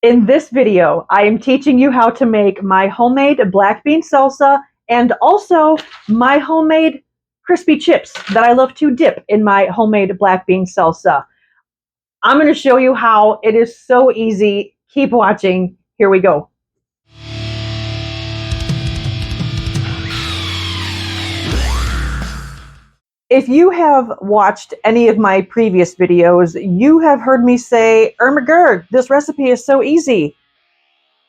In this video, I am teaching you how to make my homemade black bean salsa and also my homemade crispy chips that I love to dip in my homemade black bean salsa. I'm going to show you how. It is so easy. Keep watching. Here we go. If you have watched any of my previous videos, you have heard me say, "Ermagerd, this recipe is so easy."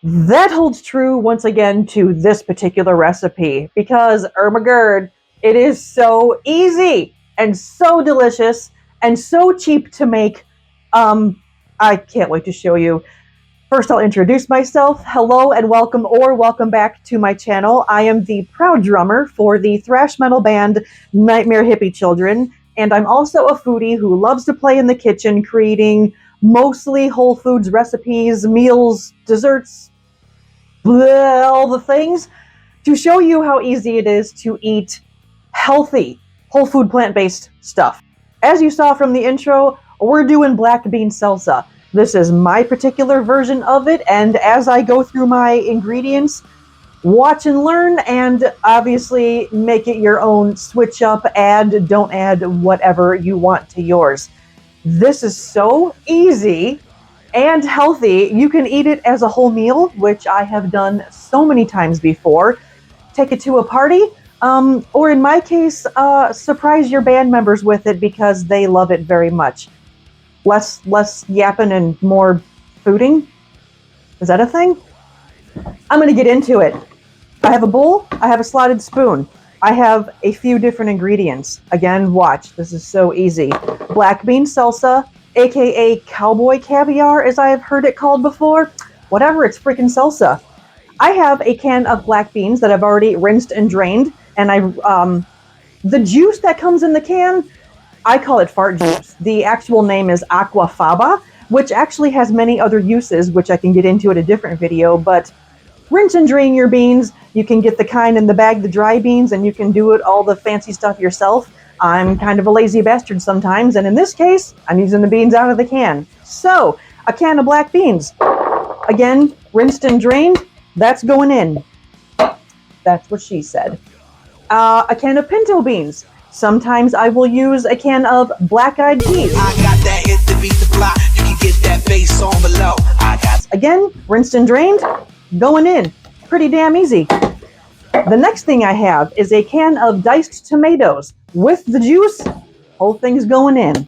That holds true once again to this particular recipe because Ermagerd, it is so easy and so delicious and so cheap to make. I can't wait to show you. First, I'll introduce myself. Hello and welcome, or welcome back to my channel. I am the proud drummer for the thrash metal band Nitemare Hippie Children, and I'm also a foodie who loves to play in the kitchen, creating mostly whole foods recipes, meals, desserts, all the things, to show you how easy it is to eat healthy, whole food, plant-based stuff. As you saw from the intro, we're doing black bean salsa. This is my particular version of it, and as I go through my ingredients, watch and learn, and obviously make it your own. Switch up, add, don't add whatever you want to yours. This is so easy and healthy. You can eat it as a whole meal, which I have done so many times before. Take it to a party, or in my case, surprise your band members with it because they love it very much. Less yapping and more fooding? Is that a thing? I'm going to get into it. I have a bowl. I have a slotted spoon. I have a few different ingredients. Again, watch. This is so easy. Black bean salsa, aka cowboy caviar, as I have heard it called before. Whatever, it's freaking salsa. I have a can of black beans that I've already rinsed and drained, and the juice that comes in the can, I call it fart juice. The actual name is aquafaba, which actually has many other uses, which I can get into in a different video, but rinse and drain your beans. You can get the kind in the bag, the dry beans, and you can do it all the fancy stuff yourself. I'm kind of a lazy bastard sometimes, and in this case, I'm using the beans out of the can. So, a can of black beans. Again, rinsed and drained, that's going in. That's what she said. A can of pinto beans. Sometimes I will use a can of black-eyed peas. I got that hit to beat the block. You can get that bass on below. Again, rinsed and drained, going in. Pretty damn easy. The next thing I have is a can of diced tomatoes. With the juice, whole thing's going in.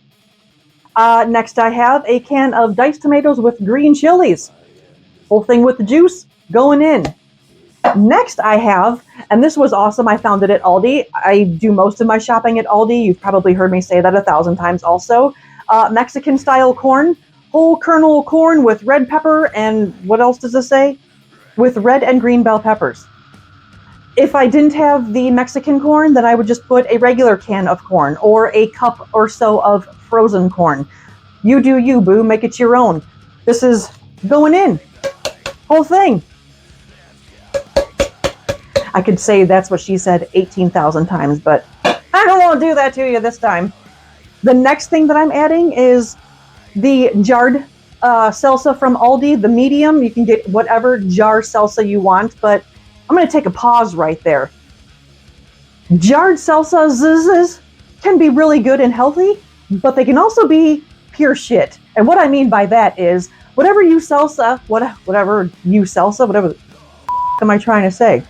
Next I have a can of diced tomatoes with green chilies. Whole thing with the juice, going in. Next I have, and this was awesome, I found it at Aldi. I do most of my shopping at Aldi. You've probably heard me say that 1,000 times also. Mexican style corn, whole kernel corn with red pepper, and what else does it say? With red and green bell peppers. If I didn't have the Mexican corn, then I would just put a regular can of corn or a cup or so of frozen corn. You do you, boo, make it your own. This is going in. Whole thing. I could say that's what she said 18,000 times, but I don't want to do that to you this time. The next thing that I'm adding is the jarred salsa from Aldi, the medium. You can get whatever jar salsa you want, but I'm going to take a pause right there. Jarred salsas can be really good and healthy, but they can also be pure shit. And what I mean by that is whatever the am I trying to say?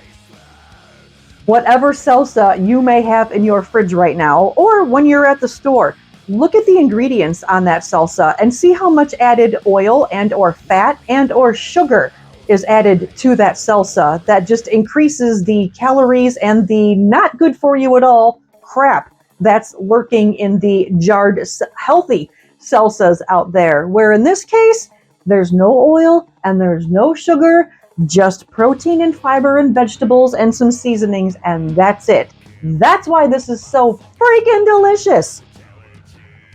Whatever salsa you may have in your fridge right now, or when you're at the store, look at the ingredients on that salsa and see how much added oil and or fat and or sugar is added to that salsa. That just increases the calories and the not good for you at all crap that's lurking in the jarred healthy salsas out there, where in this case, there's no oil and there's no sugar, just protein and fiber and vegetables and some seasonings, and that's it. That's why this is so freaking delicious.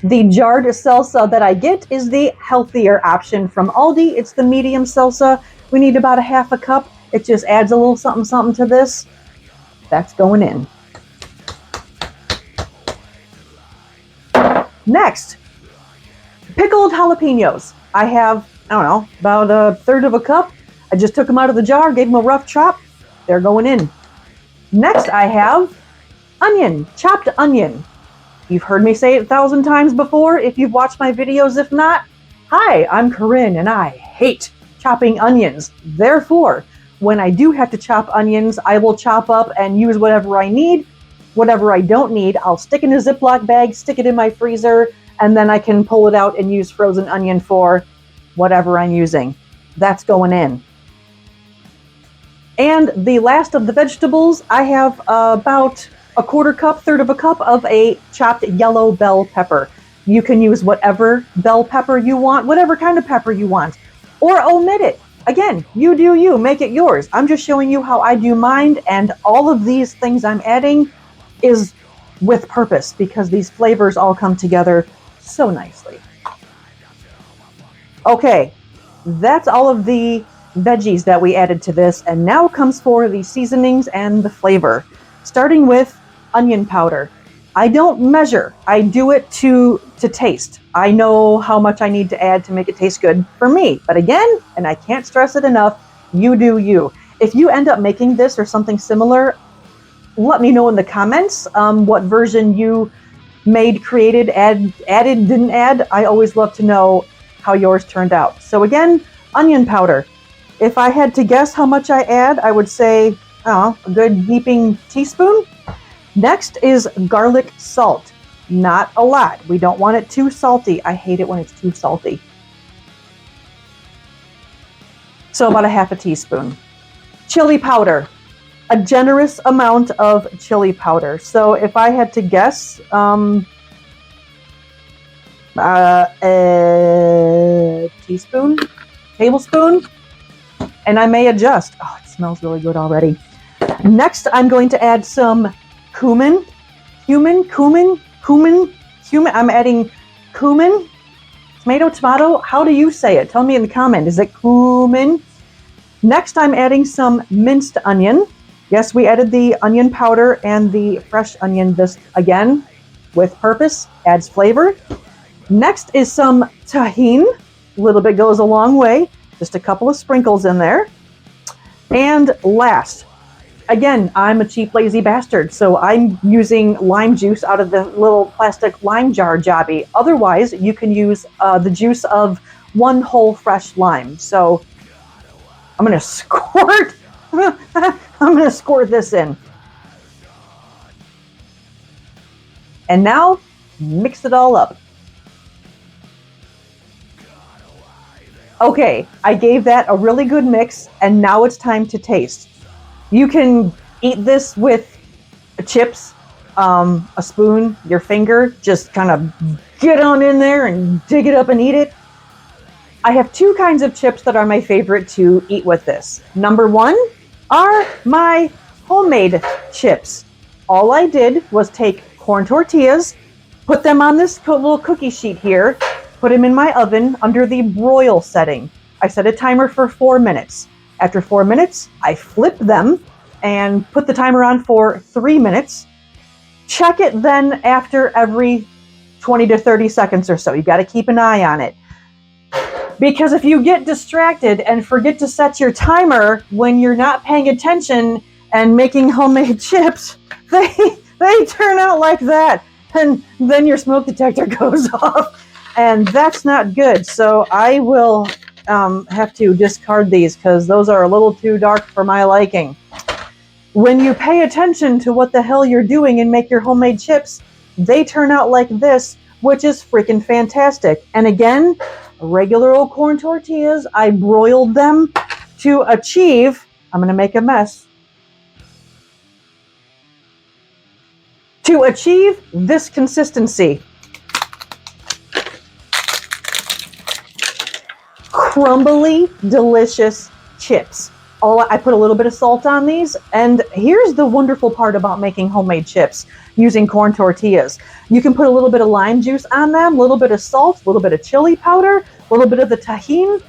The jarred salsa that I get is the healthier option from Aldi. It's the medium salsa. We need about a half a cup. It just adds a little something something to this. That's going in. Next, pickled jalapenos. I have I don't know, about a third of a cup. I just took them out of the jar, gave them a rough chop. They're going in. Next, I have onion, chopped onion. You've heard me say it 1,000 times before if you've watched my videos. If not, hi, I'm Corinne and I hate chopping onions. Therefore, when I do have to chop onions, I will chop up and use whatever I need. Whatever I don't need, I'll stick in a Ziploc bag, stick it in my freezer, and then I can pull it out and use frozen onion for whatever I'm using. That's going in. And the last of the vegetables, I have about a quarter cup, third of a cup of a chopped yellow bell pepper. You can use whatever bell pepper you want, whatever kind of pepper you want, or omit it. Again, you do you, make it yours. I'm just showing you how I do mine, and all of these things I'm adding is with purpose because these flavors all come together so nicely. Okay, that's all of the veggies that we added to this, and now comes for the seasonings and the flavor. Starting with onion powder. I don't measure. I do it to taste. I know how much I need to add to make it taste good for me. But again, and I can't stress it enough, you do you. If you end up making this or something similar, let me know in the comments what version you made, created, added, didn't add. I always love to know how yours turned out. So again, onion powder. If I had to guess how much I add, I would say, a good heaping teaspoon. Next is garlic salt. Not a lot. We don't want it too salty. I hate it when it's too salty. So about a half a teaspoon. Chili powder. A generous amount of chili powder. So if I had to guess, a teaspoon, tablespoon, and I may adjust. Oh, it smells really good already. Next, I'm going to add some cumin. I'm adding cumin. Tomato. How do you say it? Tell me in the comment. Is it cumin? Next, I'm adding some minced onion. Yes, we added the onion powder and the fresh onion. This, again, with purpose, adds flavor. Next is some tahini. A little bit goes a long way. Just a couple of sprinkles in there. And last, again, I'm a cheap, lazy bastard, so I'm using lime juice out of the little plastic lime jar jobby. Otherwise, you can use the juice of one whole fresh lime. So I'm going to squirt. I'm going to squirt this in. And now, mix it all up. Okay, I gave that a really good mix, and now it's time to taste. You can eat this with chips, a spoon, your finger. Just kind of get on in there and dig it up and eat it. I have two kinds of chips that are my favorite to eat with this. Number one are my homemade chips. All I did was take corn tortillas, put them on this little cookie sheet here, put them in my oven under the broil setting. I set a timer for 4 minutes. After 4 minutes, I flip them and put the timer on for 3 minutes. Check it then after every 20 to 30 seconds or so. You got to keep an eye on it. Because if you get distracted and forget to set your timer when you're not paying attention and making homemade chips, they turn out like that. And then your smoke detector goes off. And that's not good. So I will have to discard these because those are a little too dark for my liking. When you pay attention to what the hell you're doing and make your homemade chips, they turn out like this, which is freaking fantastic. And again, regular old corn tortillas, I broiled them to achieve, I'm going to make a mess, to achieve this consistency. Crumbly, delicious chips. I put a little bit of salt on these, and here's the wonderful part about making homemade chips using corn tortillas. You can put a little bit of lime juice on them, a little bit of salt, a little bit of chili powder, a little bit of the tahini.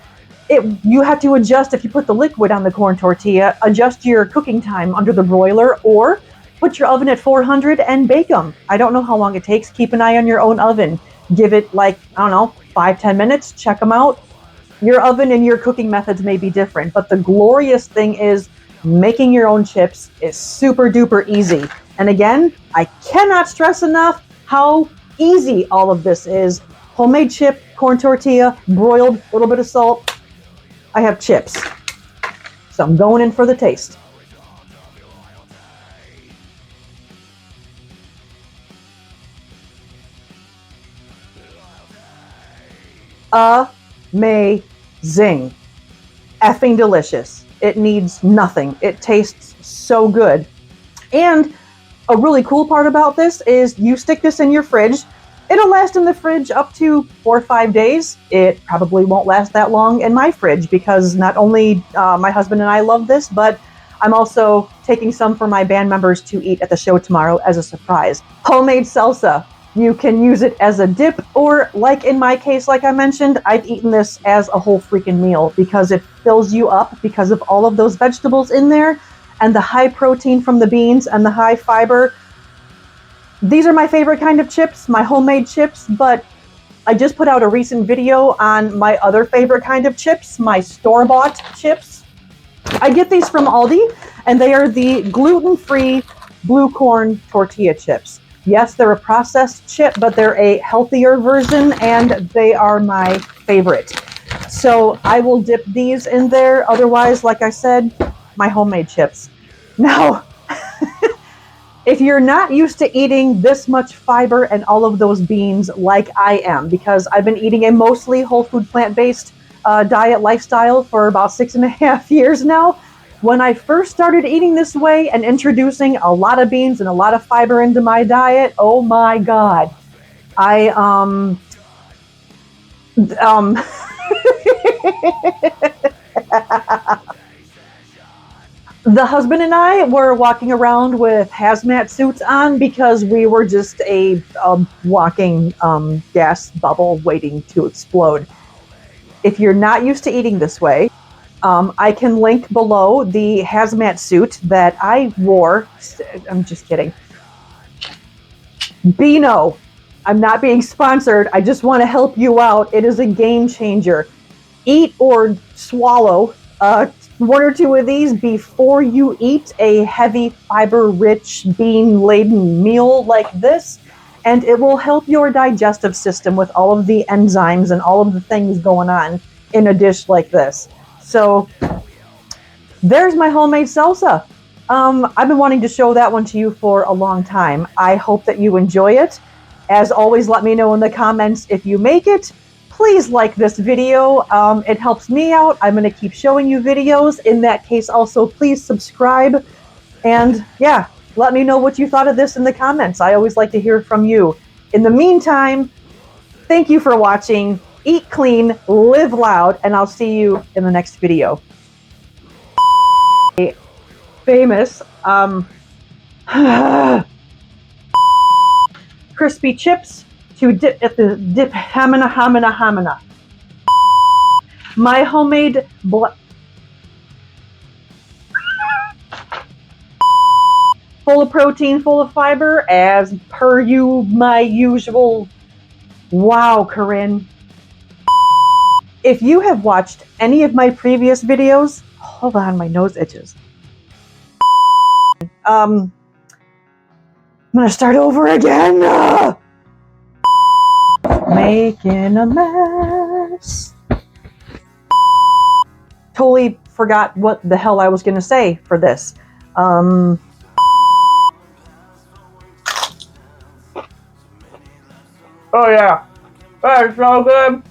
You have to adjust, if you put the liquid on the corn tortilla, adjust your cooking time under the broiler, or put your oven at 400 and bake them. I don't know how long it takes. Keep an eye on your own oven. Give it 5-10 minutes, check them out. Your oven and your cooking methods may be different, but the glorious thing is making your own chips is super duper easy. And again, I cannot stress enough how easy all of this is. Homemade chip, corn tortilla, broiled, a little bit of salt. I have chips. So I'm going in for the taste. Amazing. Effing delicious. It needs nothing. It tastes so good. And a really cool part about this is you stick this in your fridge. It'll last in the fridge up to 4 or 5 days. It probably won't last that long in my fridge because not only my husband and I love this, but I'm also taking some for my band members to eat at the show tomorrow as a surprise. Homemade salsa. You can use it as a dip, or like in my case, like I mentioned, I've eaten this as a whole freaking meal because it fills you up because of all of those vegetables in there and the high protein from the beans and the high fiber. These are my favorite kind of chips, my homemade chips, but I just put out a recent video on my other favorite kind of chips, my store-bought chips. I get these from Aldi, and they are the gluten-free blue corn tortilla chips. Yes, they're a processed chip, but they're a healthier version, and they are my favorite. So I will dip these in there. Otherwise, like I said, my homemade chips. Now, if you're not used to eating this much fiber and all of those beans like I am, because I've been eating a mostly whole food plant-based diet lifestyle for about 6.5 years now, when I first started eating this way and introducing a lot of beans and a lot of fiber into my diet, oh my God. The husband and I were walking around with hazmat suits on because we were just a walking gas bubble waiting to explode. If you're not used to eating this way, I can link below the hazmat suit that I wore. I'm just kidding. Beano. I'm not being sponsored. I just want to help you out. It is a game changer. Eat or swallow 1 or 2 of these before you eat a heavy fiber-rich bean-laden meal like this, and it will help your digestive system with all of the enzymes and all of the things going on in a dish like this. So there's my homemade salsa. I've been wanting to show that one to you for a long time. I hope that you enjoy it. As always, let me know in the comments if you make it. Please like this video. It helps me out. I'm going to keep showing you videos. In that case, also, please subscribe. And yeah, let me know what you thought of this in the comments. I always like to hear from you. In the meantime, thank you for watching. Eat clean, live loud, and I'll see you in the next video. Famous crispy chips to dip at the dip hamina. My homemade full of protein, full of fiber, as per my usual. Wow, Corinne. If you have watched any of my previous videos, hold on, my nose itches. I'm gonna start over again. Making a mess. Totally forgot what the hell I was gonna say for this. Oh yeah, that's so good.